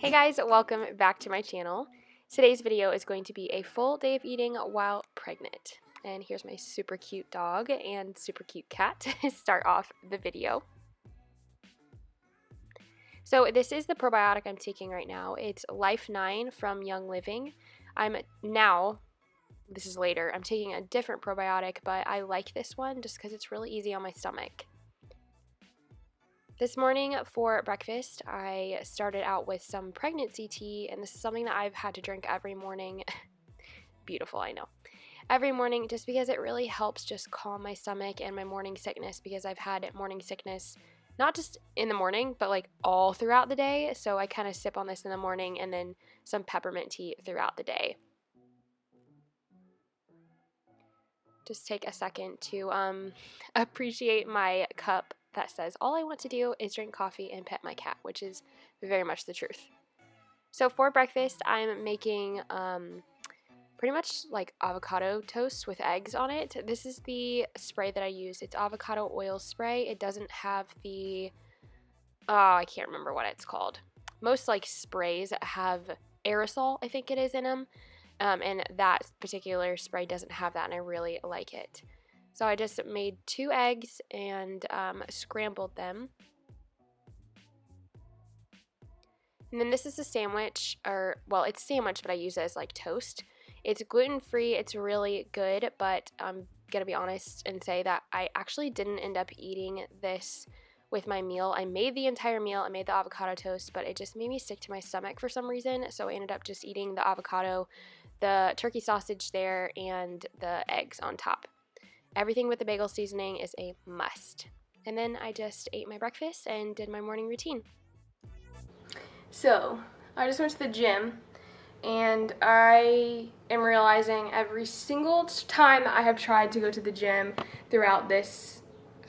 Hey guys, welcome back to my channel. Today's video is going to be a full day of eating while pregnant. And here's my super cute dog and super cute cat to start off the video. So this is the probiotic I'm taking right now. It's Life 9 from Young Living. This is later, I'm taking a different probiotic, but I like this one just because it's really easy on my stomach. This morning for breakfast, I started out with some pregnancy tea, and this is something that I've had to drink every morning. Beautiful, I know. Every morning, just because it really helps just calm my stomach and my morning sickness, because I've had morning sickness not just in the morning, but like all throughout the day. So I kind of sip on this in the morning and then some peppermint tea throughout the day. Just take a second to appreciate my cup that says all I want to do is drink coffee and pet my cat, which is very much the truth. So for breakfast, I'm making pretty much like avocado toast with eggs on it. This is the spray that I use. It's avocado oil spray. It doesn't have the, I can't remember what it's called. Most like sprays have aerosol, I think it is, in them. And that particular spray doesn't have that, and I really like it. So I just made 2 eggs and scrambled them. And then this is a sandwich, it's sandwich, but I use it as like toast. It's gluten-free, it's really good, but I'm gonna be honest and say that I actually didn't end up eating this with my meal. I made the entire meal, I made the avocado toast, but it just made me sick to my stomach for some reason, so I ended up just eating the avocado, the turkey sausage there, and the eggs on top. Everything with the bagel seasoning is a must. And then I just ate my breakfast and did my morning routine. So, I just went to the gym, and I am realizing every single time I have tried to go to the gym throughout this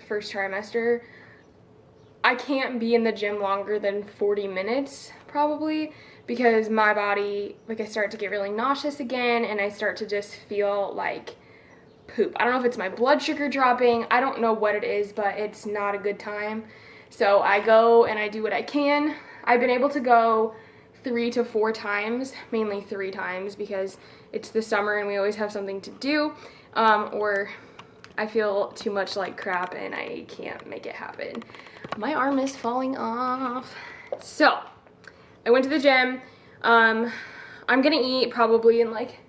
first trimester, I can't be in the gym longer than 40 minutes, probably, because my body, I start to get really nauseous again, and I start to just feel like poop. I don't know if it's my blood sugar dropping. I don't know what it is, but it's not a good time. So I go and I do what I can. I've been able to go 3 to 4 times, mainly 3 times, because it's the summer and we always have something to do, or I feel too much like crap and I can't make it happen. My arm is falling off. So I went to the gym. I'm gonna eat probably in like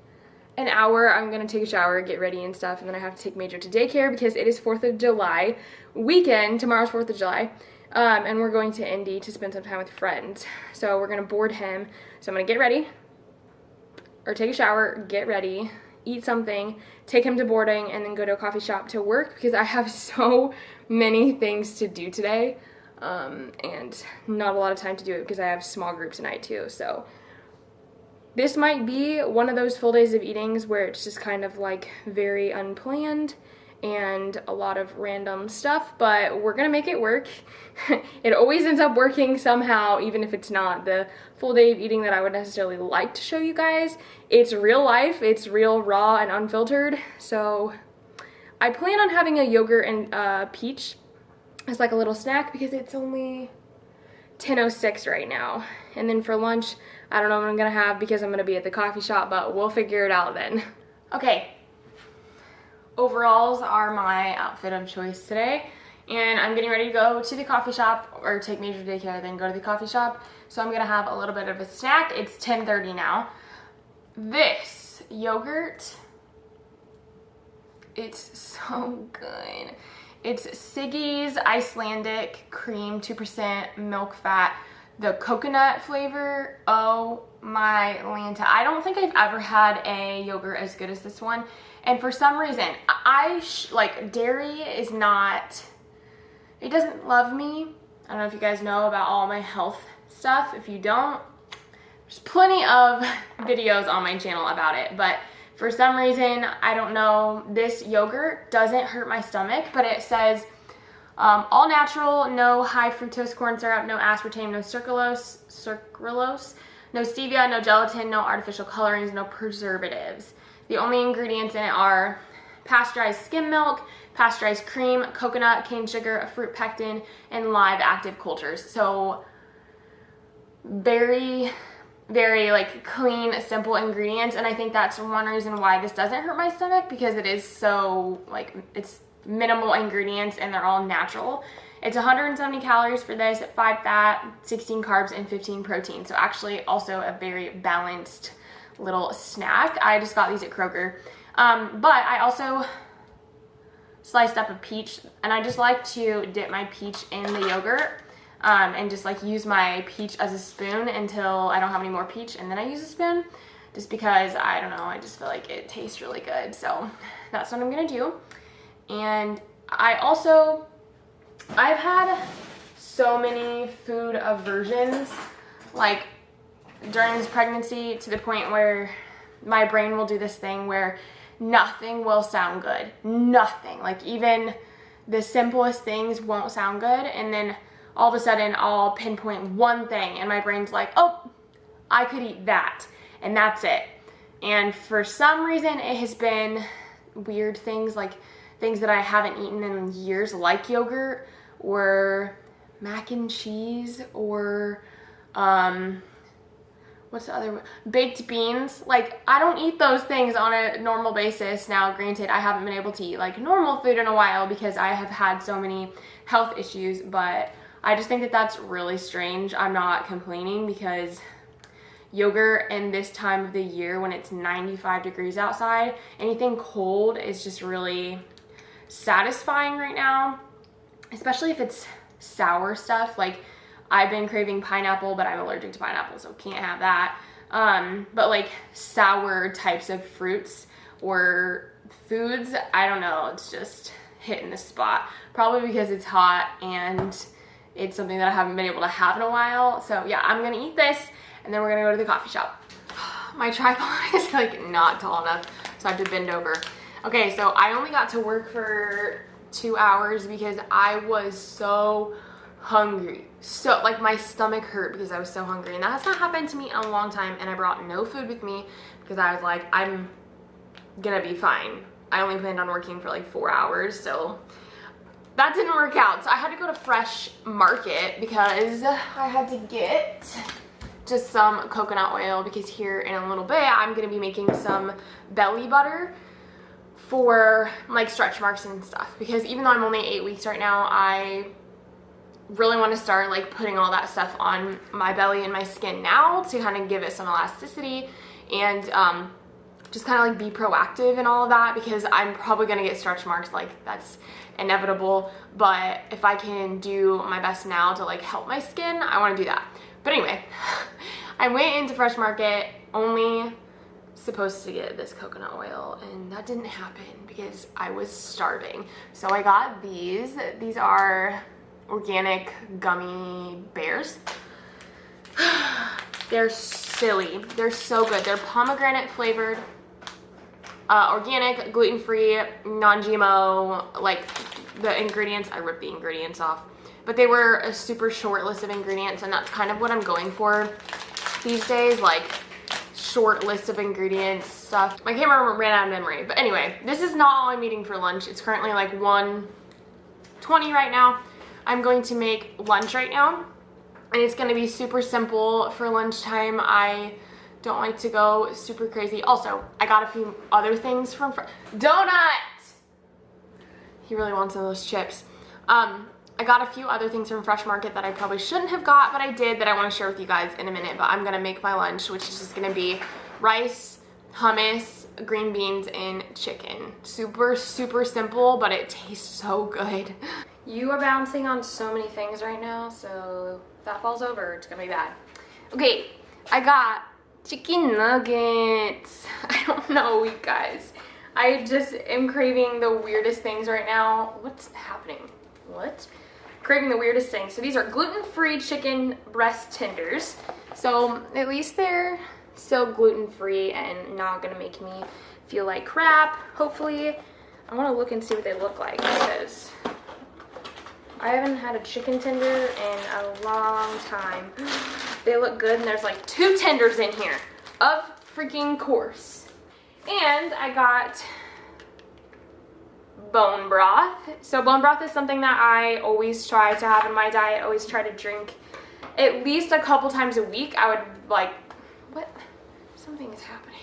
an hour. I'm gonna take a shower, get ready and stuff, and then I have to take Major to daycare because it is 4th of July weekend. Tomorrow's 4th of July, and we're going to Indy to spend some time with friends. So we're gonna board him. So I'm gonna get ready, or take a shower, get ready, eat something, take him to boarding, and then go to a coffee shop to work because I have so many things to do today, and not a lot of time to do it because I have small group tonight too. So this might be one of those full days of eatings where it's just kind of like very unplanned and a lot of random stuff, but we're gonna make it work. It always ends up working somehow, even if it's not the full day of eating that I would necessarily like to show you guys. It's real life, it's real raw and unfiltered. So I plan on having a yogurt and peach as like a little snack because it's only 10:06 right now. And then for lunch, I don't know what I'm gonna have because I'm gonna be at the coffee shop, but we'll figure it out then. Okay, overalls are my outfit of choice today, and I'm getting ready to go to the coffee shop, or take Major to daycare, then go to the coffee shop. So I'm gonna have a little bit of a snack. It's 10:30 now. This yogurt, it's so good. It's Siggy's Icelandic cream, 2% milk fat, the coconut flavor. Oh my Lanta. I don't think I've ever had a yogurt as good as this one. And for some reason, like dairy is not, it doesn't love me. I don't know if you guys know about all my health stuff. If you don't, there's plenty of videos on my channel about it, but for some reason, I don't know, this yogurt doesn't hurt my stomach, but it says all natural, no high fructose corn syrup, no aspartame, no sucralose, no stevia, no gelatin, no artificial colorings, no preservatives. The only ingredients in it are pasteurized skim milk, pasteurized cream, coconut, cane sugar, fruit pectin, and live active cultures. So very, very like clean, simple ingredients, and I think that's one reason why this doesn't hurt my stomach, because it is so like, it's minimal ingredients and they're all natural. It's 170 calories for this, 5 fat, 16 carbs, and 15 protein. So actually also a very balanced little snack. I just got these at Kroger. But I also sliced up a peach, and I just like to dip my peach in the yogurt and just like use my peach as a spoon until I don't have any more peach, and then I use a spoon, just because I don't know, I just feel like it tastes really good. So that's what I'm gonna do. And I've had so many food aversions, like during this pregnancy, to the point where my brain will do this thing where nothing will sound good. Nothing. Like even the simplest things won't sound good. And then all of a sudden I'll pinpoint one thing and my brain's like, oh, I could eat that. And that's it. And for some reason it has been weird things, like things that I haven't eaten in years, like yogurt or mac and cheese, or what's the other one? Baked beans. Like, I don't eat those things on a normal basis. Now, granted, I haven't been able to eat like normal food in a while because I have had so many health issues, but I just think that that's really strange. I'm not complaining, because yogurt in this time of the year when it's 95 degrees outside, anything cold is just really satisfying right now, especially if it's sour stuff. Like, I've been craving pineapple, but I'm allergic to pineapple, so can't have that. But like sour types of fruits or foods, I don't know, it's just hitting the spot. Probably because it's hot and it's something that I haven't been able to have in a while. So yeah, I'm gonna eat this and then we're gonna go to the coffee shop. My tripod is like not tall enough, so I have to bend over. Okay, so I only got to work for 2 hours because I was so hungry. So like my stomach hurt because I was so hungry, and that has not happened to me in a long time. And I brought no food with me because I was like, I'm gonna be fine. I only planned on working for like 4 hours, so that didn't work out. So I had to go to Fresh Market because I had to get just some coconut oil, because here in a little bit I'm gonna be making some belly butter for like stretch marks and stuff. Because even though I'm only 8 weeks right now, I really want to start like putting all that stuff on my belly and my skin now to kind of give it some elasticity and just kind of like be proactive and all of that, because I'm probably going to get stretch marks, like that's inevitable. But if I can do my best now to like help my skin, I want to do that. But anyway, I went into Fresh Market only supposed to get this coconut oil, and that didn't happen because I was starving. So I got these. These are organic gummy bears. They're silly. They're so good. They're pomegranate flavored, organic, gluten-free, non-GMO. Like the ingredients, I ripped the ingredients off, but they were a super short list of ingredients, and that's kind of what I'm going for these days, like short list of ingredients stuff. My camera ran out of memory, but anyway, this is not all I'm eating for lunch. It's currently like 1:20 right now. I'm going to make lunch right now, and it's going to be super simple for lunchtime. I don't like to go super crazy. Also, I got a few other things from Donut! He really wants some of those chips. I got a few other things from Fresh Market that I probably shouldn't have got, but I did, that I want to share with you guys in a minute. But I'm going to make my lunch, which is just going to be rice, hummus, green beans, and chicken. Super, super simple, but it tastes so good. You are bouncing on so many things right now, so if that falls over, it's gonna be bad. Okay, I got chicken nuggets. I don't know, you guys. I just am craving the weirdest things right now. What's happening? What? Craving the weirdest things. So these are gluten-free chicken breast tenders. So at least they're still gluten-free and not gonna make me feel like crap, hopefully. I wanna look and see what they look like, because I haven't had a chicken tender in a long time. They look good, and there's like 2 tenders in here, of freaking course. And I got bone broth. So bone broth is something that I always try to have in my diet, always try to drink at least a couple times a week. I would like, what? Something is happening.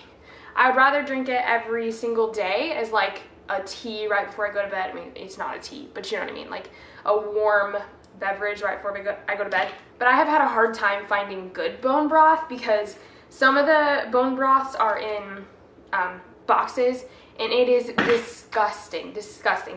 I would rather drink it every single day as like a tea right before I go to bed. I mean, it's not a tea, but you know what I mean, like a warm beverage right before I go to bed. But I have had a hard time finding good bone broth because some of the bone broths are in boxes, and it is disgusting.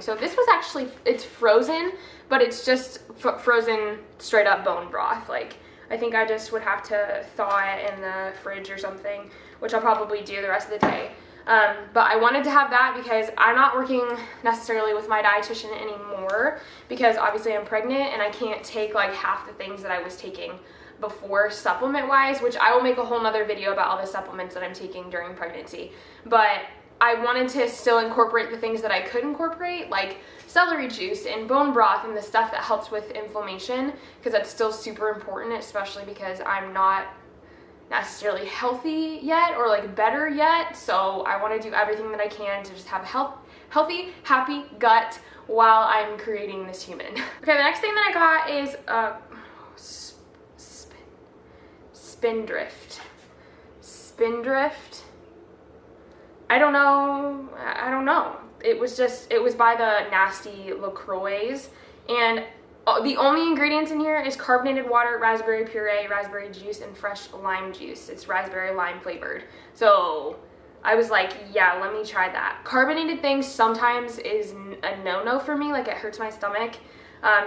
So this was actually, it's frozen, but it's just frozen straight up bone broth. Like, I think I just would have to thaw it in the fridge or something, which I'll probably do the rest of the day. But I wanted to have that because I'm not working necessarily with my dietitian anymore because obviously I'm pregnant and I can't take like half the things that I was taking before supplement wise, which I will make a whole nother video about all the supplements that I'm taking during pregnancy. But I wanted to still incorporate the things that I could incorporate, like celery juice and bone broth and the stuff that helps with inflammation, because that's still super important, especially because I'm not necessarily healthy yet or like better yet. So I want to do everything that I can to just have a healthy, happy gut while I'm creating this human. Okay, the next thing that I got is Spindrift. I don't know. It was by the Nasty LaCroix, and the only ingredients in here is carbonated water, raspberry puree, raspberry juice, and fresh lime juice. It's raspberry lime flavored. So I was like, yeah, let me try that. Carbonated things sometimes is a no-no for me. Like, it hurts my stomach,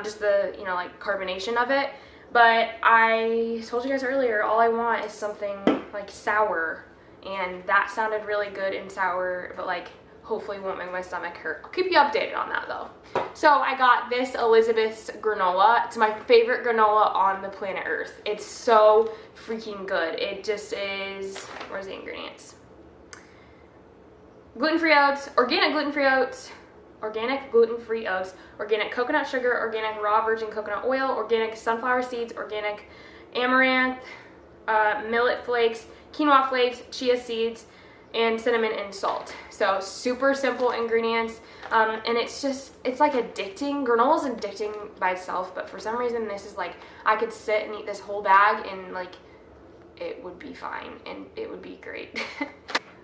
just the, you know, like carbonation of it. But I told you guys earlier, all I want is something like sour, and that sounded really good and sour, but like hopefully won't make my stomach hurt. I'll keep you updated on that though. So I got this Elizabeth's granola. It's my favorite granola on the planet Earth. It's so freaking good. It just is, where's the ingredients? Gluten-free oats, organic gluten-free oats, organic gluten-free oats, organic coconut sugar, organic raw virgin coconut oil, organic sunflower seeds, organic amaranth, millet flakes, quinoa flakes, chia seeds, and cinnamon and salt. So super simple ingredients, and it's like addicting. Granola's addicting by itself, but for some reason this is like, I could sit and eat this whole bag and like it would be fine and it would be great.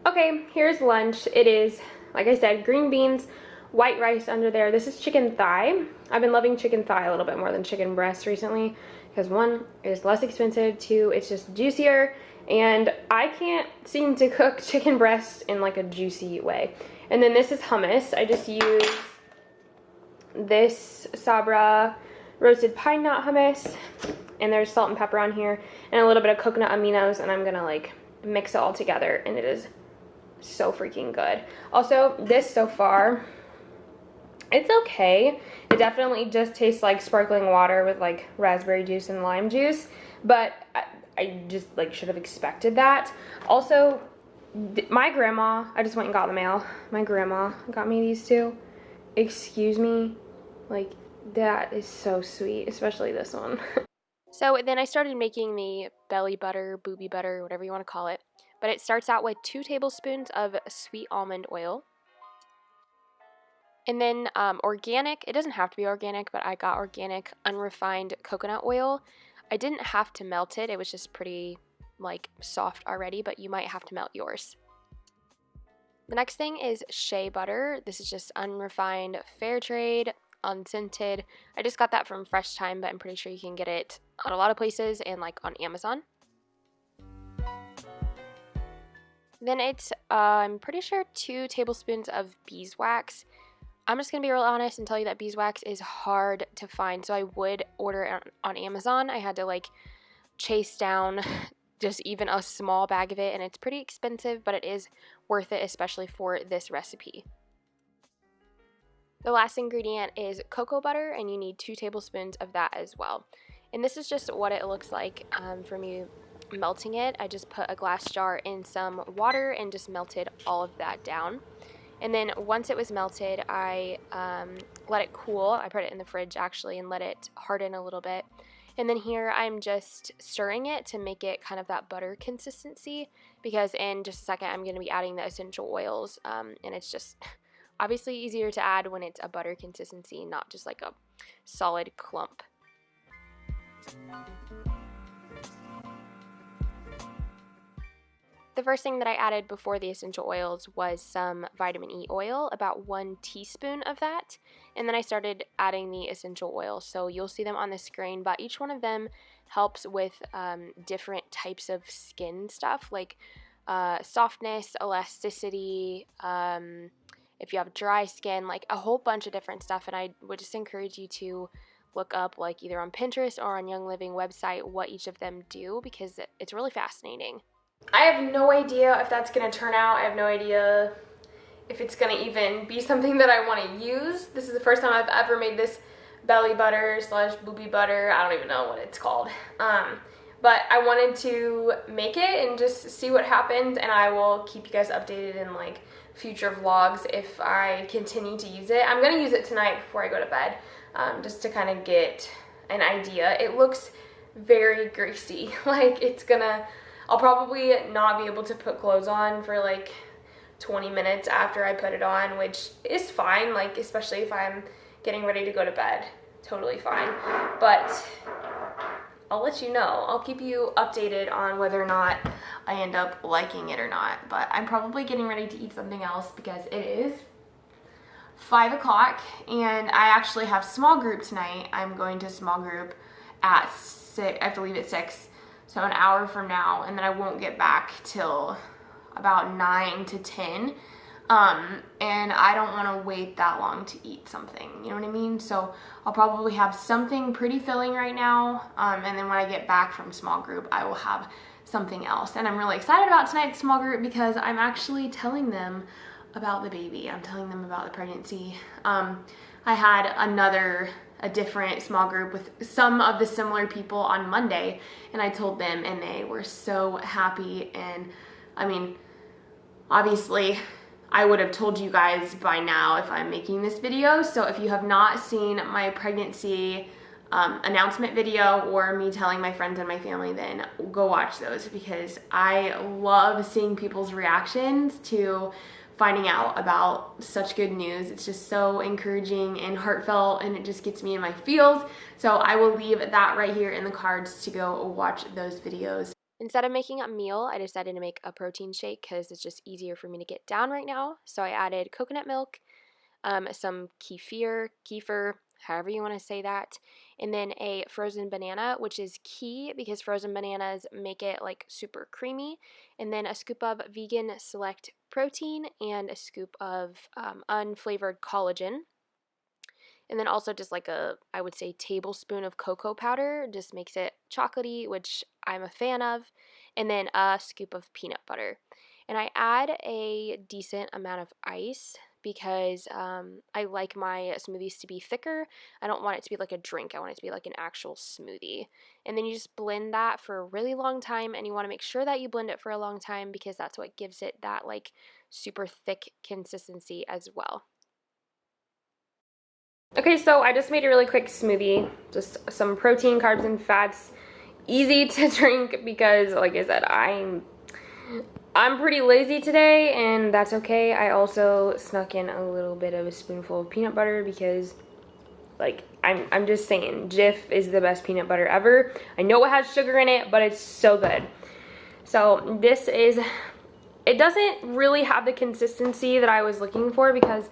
Okay, here's lunch. It is, like I said, green beans, white rice under there. This is chicken thigh. I've been loving chicken thigh a little bit more than chicken breast recently because one, it's less expensive, two, it's just juicier, and I can't seem to cook chicken breast in like a juicy way. And then this is hummus. I just use this Sabra roasted pine nut hummus, and there's salt and pepper on here and a little bit of coconut aminos, and I'm gonna like mix it all together, and it is so freaking good. Also, this so far, it's okay. It definitely just tastes like sparkling water with like raspberry juice and lime juice, but I just like should have expected that. Also, my grandma, I just went and got the mail. My grandma got me these two. Excuse me, like that is so sweet, especially this one. So then I started making the belly butter, booby butter, whatever you want to call it. But it starts out with 2 tablespoons of sweet almond oil. And then organic, it doesn't have to be organic, but I got organic unrefined coconut oil. I didn't have to melt it. It was just pretty like soft already, but you might have to melt yours. The next thing is shea butter. This is just unrefined, fair trade, unscented. I just got that from Fresh Thyme, but I'm pretty sure you can get it at a lot of places and like on Amazon. Then it's, I'm pretty sure 2 tablespoons of beeswax. I'm just going to be real honest and tell you that beeswax is hard to find, so I would order it on Amazon. I had to like chase down just even a small bag of it, and it's pretty expensive, but it is worth it, especially for this recipe. The last ingredient is cocoa butter, and you need 2 tablespoons of that as well. And this is just what it looks like for me melting it. I just put a glass jar in some water and just melted all of that down. And then once it was melted, I let it cool. I put it in the fridge actually and let it harden a little bit. And then here I'm just stirring it to make it kind of that butter consistency, because in just a second I'm going to be adding the essential oils, and it's just obviously easier to add when it's a butter consistency, not just like a solid clump. The first thing that I added before the essential oils was some vitamin E oil, about 1 teaspoon of that, and then I started adding the essential oils. So you'll see them on the screen, but each one of them helps with different types of skin stuff, like softness, elasticity, if you have dry skin, like a whole bunch of different stuff. And I would just encourage you to look up, like either on Pinterest or on Young Living website, what each of them do, because it's really fascinating. I have no idea if that's going to turn out. I have no idea if it's going to even be something that I want to use. This is the first time I've ever made this belly butter slash booby butter. I don't even know what it's called. But I wanted to make it and just see what happens, and I will keep you guys updated in like future vlogs if I continue to use it. I'm going to use it tonight before I go to bed, just to kind of get an idea. It looks very greasy. Like I'll probably not be able to put clothes on for like 20 minutes after I put it on, which is fine, like especially if I'm getting ready to go to bed. Totally fine. But I'll let you know. I'll keep you updated on whether or not I end up liking it or not. But I'm probably getting ready to eat something else because it is 5 o'clock and I actually have small group tonight. I'm going to small group at 6. I have to leave at 6. So an hour from now, and then I won't get back till about 9 to 10. And I don't want to wait that long to eat something, you know what I mean? So I'll probably have something pretty filling right now, and then when I get back from small group, I will have something else. And I'm really excited about tonight's small group because I'm actually telling them about the baby. I'm telling them about the pregnancy. I had a different small group with some of the similar people on Monday, and I told them and they were so happy. And I mean, obviously I would have told you guys by now if I'm making this video. So if you have not seen my pregnancy announcement video or me telling my friends and my family, then go watch those because I love seeing people's reactions to finding out about such good news. It's just so encouraging and heartfelt, and it just gets me in my feels. So I will leave that right here in the cards to go watch those videos. Instead of making a meal, I decided to make a protein shake because it's just easier for me to get down right now. So I added coconut milk, some kefir, however you want to say that, and then a frozen banana, which is key because frozen bananas make it like super creamy, and then a scoop of vegan select protein and a scoop of unflavored collagen. And then also just like I would say, tablespoon of cocoa powder, just makes it chocolatey, which I'm a fan of. And then a scoop of peanut butter. And I add a decent amount of ice because I like my smoothies to be thicker. I don't want it to be like a drink. I want it to be like an actual smoothie. And then you just blend that for a really long time, and you want to make sure that you blend it for a long time because that's what gives it that like super thick consistency as well. Okay, so I just made a really quick smoothie, just some protein, carbs, and fats, easy to drink because, like I said, I'm pretty lazy today, and that's okay. I also snuck in a little bit of a spoonful of peanut butter because, like, I'm just saying, Jif is the best peanut butter ever. I know it has sugar in it, but it's so good. So this is, it doesn't really have the consistency that I was looking for because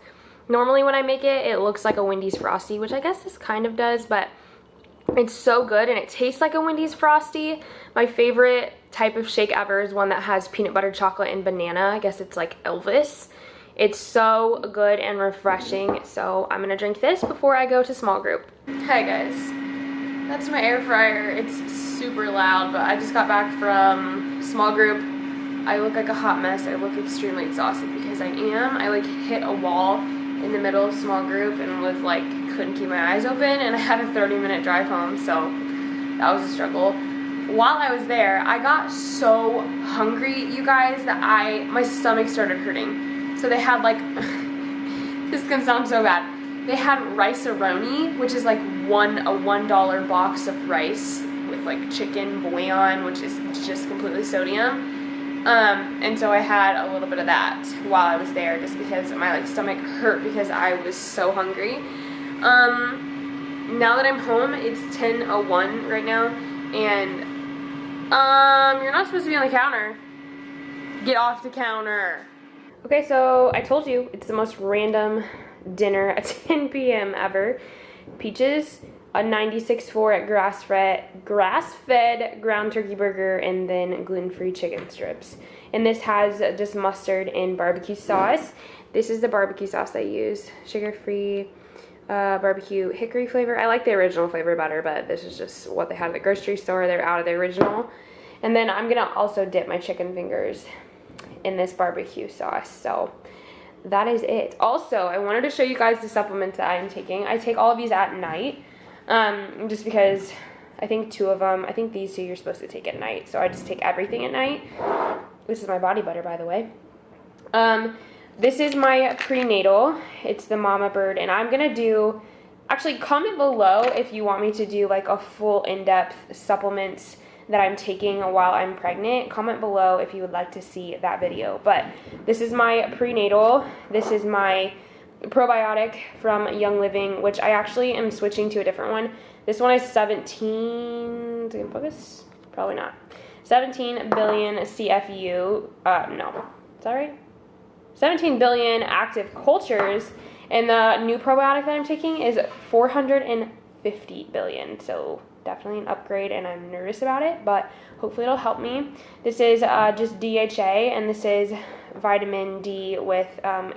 normally when I make it, it looks like a Wendy's Frosty, which I guess this kind of does, but it's so good and it tastes like a Wendy's Frosty. My favorite type of shake ever is one that has peanut butter, chocolate, and banana. I guess it's like Elvis. It's so good and refreshing, so I'm gonna drink this before I go to small group. Hi guys, that's my air fryer. It's super loud, but I just got back from small group. I look like a hot mess. I look extremely exhausted because I am. I like hit a wall in the middle of small group and was like, couldn't keep my eyes open, and I had a 30-minute drive home, so that was a struggle. While I was there, I got so hungry, you guys, that my stomach started hurting. So they had like, this can sound so bad. They had rice-a-roni, which is like a $1 box of rice with like chicken bouillon, which is just completely sodium. And so I had a little bit of that while I was there just because my like stomach hurt because I was so hungry. Now that I'm home, it's 10:01 right now, and You're not supposed to be on the counter. Get off the counter. Okay, so I told you it's the most random dinner at 10 p.m. ever. Peaches, a 96.4 at grass-fed ground turkey burger, and then gluten-free chicken strips. And this has just mustard and barbecue sauce. This is the barbecue sauce I use. Sugar-free barbecue hickory flavor. I like the original flavor better, but this is just what they had at the grocery store. They're out of the original. And then I'm gonna also dip my chicken fingers in this barbecue sauce. So that is it. Also, I wanted to show you guys the supplements that I'm taking. I take all of these at night, just because I think 2 of them, I think these 2 you're supposed to take at night. So I just take everything at night. This is my body butter, by the way. This is my prenatal. It's the Mama Bird, and I'm gonna do, actually comment below if you want me to do like a full in-depth supplements that I'm taking while I'm pregnant. Comment below if you would like to see that video. But this is my prenatal. This is my probiotic from Young Living, which I actually am switching to a different one. This one is 17, is it gonna focus? Probably not. 17 billion CFU, no, is that right? 17 billion active cultures, and the new probiotic that I'm taking is 450 billion, so definitely an upgrade, and I'm nervous about it, but hopefully it'll help me. This is just DHA, and this is vitamin D with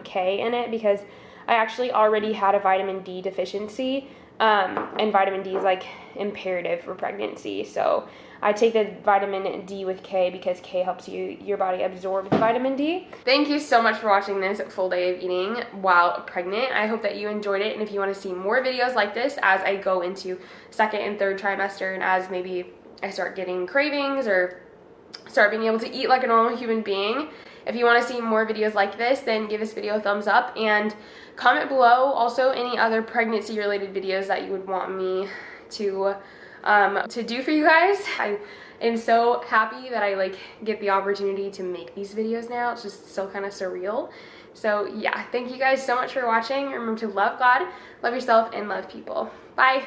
K in it, because I actually already had a vitamin D deficiency, and vitamin D is like imperative for pregnancy, so I take the vitamin D with K because K helps your body absorb the vitamin D. Thank you so much for watching this full day of eating while pregnant. I hope that you enjoyed it, and if you want to see more videos like this as I go into 2nd and 3rd trimester, and as maybe I start getting cravings or start being able to eat like a normal human being, if you want to see more videos like this, then give this video a thumbs up, and comment below also any other pregnancy related videos that you would want me to do for you guys. I am so happy that I like get the opportunity to make these videos now. It's just so kind of surreal. So yeah, thank you guys so much for watching. Remember to love God, love yourself, and love people. Bye.